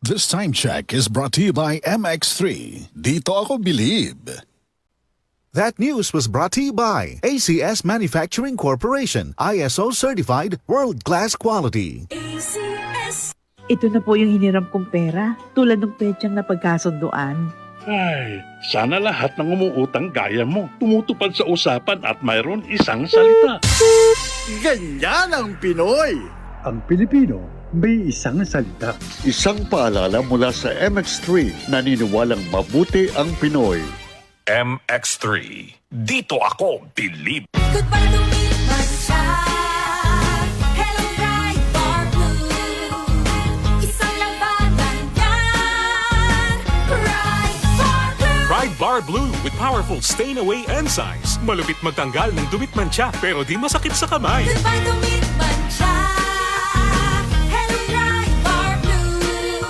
This time check is brought to you by MX3. Dito ako believe. That news was brought to you by ACS Manufacturing Corporation, ISO certified world-class quality. ACS. Ito na po yung hiniram kong pera, tulad ng petsang napagkasunduan. Ay, sana lahat ng umuutang gaya mo. Tumutupad sa usapan at mayroon isang salita. Ganyan ang Pinoy! Ang Pilipino may isang salita. Isang paalala mula sa MX3, naniniwalang mabuti ang Pinoy. MX3. Dito ako believe. Goodbye to meet my child. Hello, bright bar blue. Isang labanan yan. Bright bar blue. Pride Bar Blue with powerful stain-away enzymes. Malupit magtanggal ng dumit mancha pero di masakit sa kamay. Goodbye to meet my child. Hello, bright bar blue.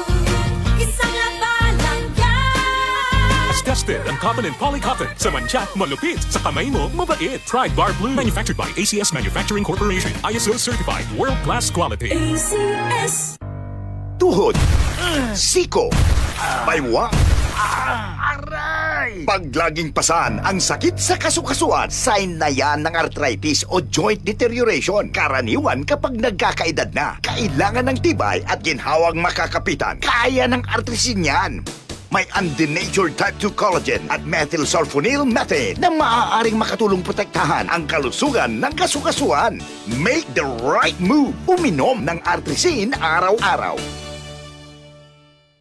Isang labanan yan. As tested ang cotton and polycotton. Sa mancha, malupit. Sa kamay mo, mabait. Pride Bar Blue. Manufactured by ACS Manufacturing Corporation. ISO certified. World-class quality. ACS. Tuhod, siko, baywang, aray! Pag laging pasan ang sakit sa kasukasuan, sign na yan ng arthritis o joint deterioration. Karaniwan kapag nagkakaedad na, kailangan ng tibay at ginhawang makakapitan. Kaya ng artrisin yan. May undenatured type 2 collagen at methylsulfonyl methane na maaaring makatulong protektahan ang kalusugan ng kasukasuan. Make the right move. Uminom ng artrisin araw-araw.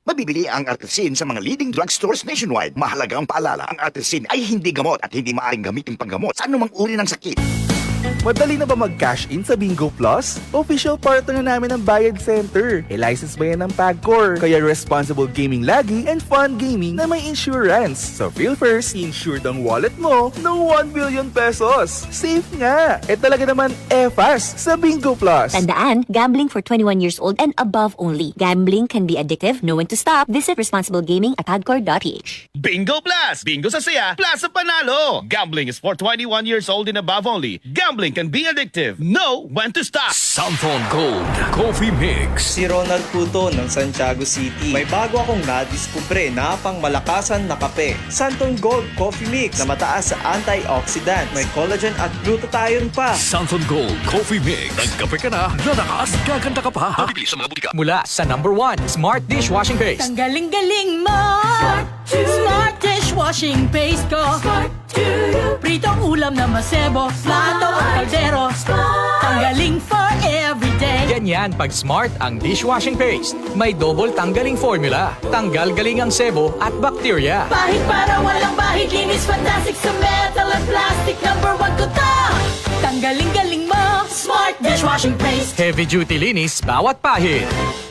Mabibili ang artrisin sa mga leading drugstores nationwide. Mahalaga ang paalala, ang artrisin ay hindi gamot at hindi maaaring gamitin panggamot sa anumang uri ng sakit. Madali na ba mag-cash in sa Bingo Plus? Official partner na namin ng Bayad Center. E-license ba yan ng PAGCOR? Kaya responsible gaming lagi and fun gaming na may insurance. So feel first, insured ang wallet mo ng 1 billion pesos. Safe nga! E talaga naman fast sa Bingo Plus. Tandaan, gambling for 21 years old and above only. Gambling can be addictive. Know when to stop. Visit responsiblegaming@pagcor.ph. Bingo Plus! Bingo sa saya, plus sa panalo! Gambling is for 21 years old and above only. Gambling can be addictive. Know when to stop! Santon Gold Coffee Mix. Si Ronald Puto ng Santiago City. May bago akong nadiskubre na pangmalakasan na kape. Santon Gold Coffee Mix na mataas sa antioxidant. May collagen at glutathione pa. Santon Gold Coffee Mix. Nagkape ka na, lalakas, gaganda ka pa. Mabibili sa mga butika. Mula sa #1 Smart Dishwashing Paste. Ang galing-galing mo. Smart dishwashing paste ko. Smart to you. Pritong ulam na masebo, plato at kaldero. Tanggaling for everyday. Ganyan pag Smart ang dishwashing paste. May double tanggaling formula. Tanggal galing ang sebo at bakterya. Bahid para walang bahid, linis fantastic sa metal at plastic. #1 ko to. Tanggaling-galing mo, Smart dishwashing paste. Heavy duty linis bawat pahid.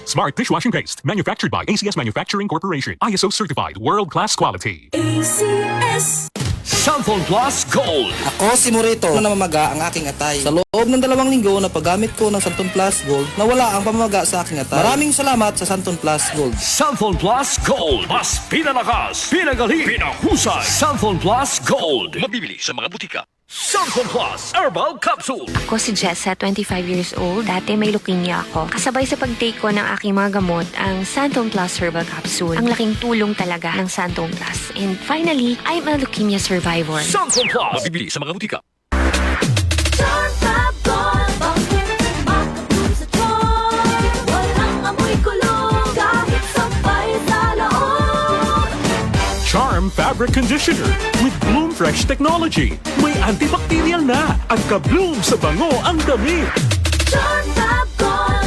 Smart Dishwashing Paste. Manufactured by ACS Manufacturing Corporation. ISO certified. World-class quality. ACS. Santon Plus Gold. Ako si Morito na namamaga ang aking atay. Sa loob ng 2 linggo na paggamit ko ng Santon Plus Gold, nawala ang pamamaga sa aking atay. Maraming salamat sa Santon Plus Gold. Santon Plus Gold. Mas pinalakas, pinagaling, pinahusay. Santon Plus Gold. Mabibili sa mga butika. Santon Plus Herbal Capsule. Ako si Jessa, 25 years old. Dati may leukemia ako. Kasabay sa pag-take ko ng aking mga gamot, ang Santon Plus Herbal Capsule. Ang laking tulong talaga ng Santon Plus. And finally, I'm a leukemia survivor. Santon Plus. Mabibili sa mga butika. Charm Fabric Conditioner with Bloom Fresh Technology. May antibacterial na at ka-bloom sa bango ang damit. Charm Fab Gold.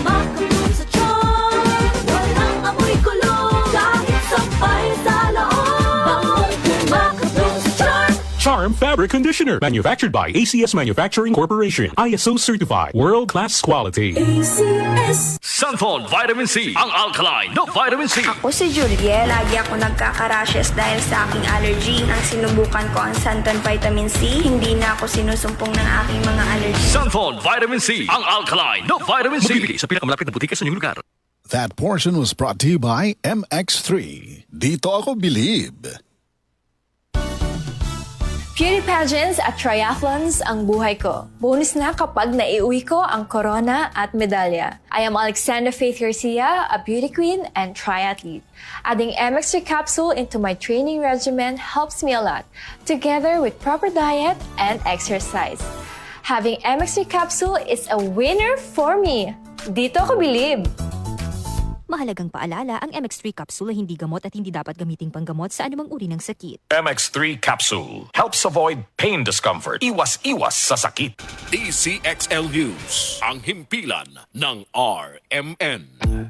Makabloom sa charm. Walang amoy kulong. Kahit sampay sa loob. Makabloom sa charm. Charm Fabric Conditioner. Manufactured by ACS Manufacturing Corporation. ISO certified. World-class quality. ACS. Santon Vitamin C. Ang alkaline na vitamin C. Ako si Juliet. Lagi ako nagkaka-rashes dahil sa aking allergy. Nang sinubukan ko ang Santon Vitamin C, hindi na ako sinusumpong ng aking mga allergy. Santon Vitamin C. Ang alkaline na vitamin C. Mabibili sa pinakamalapit na butika sa inyong lugar. That portion was brought to you by MX3. Dito ako believe. Beauty pageants at triathlons ang buhay ko. Bonus na kapag naiuwi ko ang corona at medalya. I am Alexandra Faith Garcia, a beauty queen and triathlete. Adding MX3 capsule into my training regimen helps me a lot, together with proper diet and exercise. Having MX3 capsule is a winner for me. Dito ako bilib. Mahalagang paalala, ang MX3 capsule ay hindi gamot at hindi dapat gamiting panggamot sa anumang uri ng sakit. MX3 Capsule helps avoid pain discomfort. Iwas-iwas sa sakit. DCXL News, ang himpilan ng RMN.